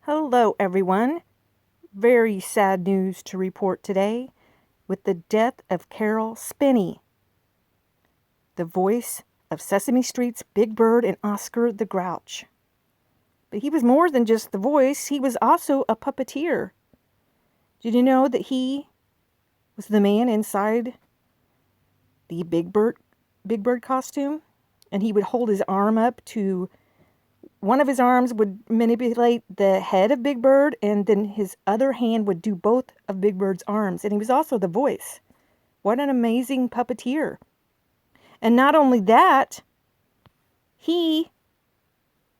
Hello, everyone. Very sad news to report today with the death of Caroll Spinney, the voice of Sesame Street's Big Bird and Oscar the Grouch. But he was more than just the voice, he was also a puppeteer. Did you know that he was the man inside the Big Bird costume? And he would hold his arm up to one of his arms would manipulate the head of Big Bird, and then his other hand would do both of Big Bird's arms. And he was also the voice. What an amazing puppeteer. And not only that, he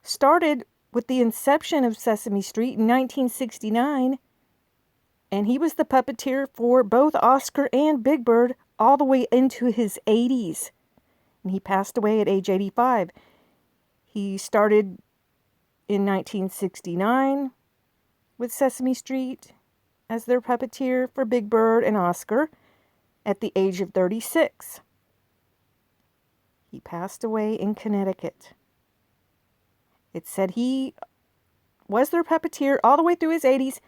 started with the inception of Sesame Street in 1969, and he was the puppeteer for both Oscar and Big Bird all the way into his 80s. And he passed away at age 85. He started in 1969 with Sesame Street as their puppeteer for Big Bird and Oscar at the age of 36. He passed away in Connecticut. It said he was their puppeteer all the way through his 80s,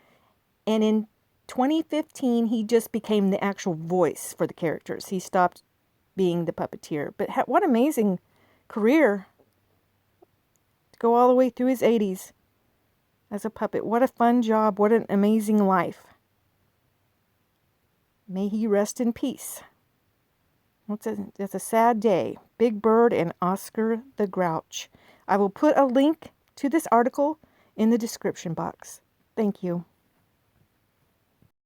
and in 2015 he just became the actual voice for the characters. He stopped being the puppeteer. But what amazing career to go all the way through his 80s as a puppet. What a fun job. What an amazing life. May he rest in peace. It's a sad day. Big Bird and Oscar the Grouch. I will put a link to this article in the description box. Thank you.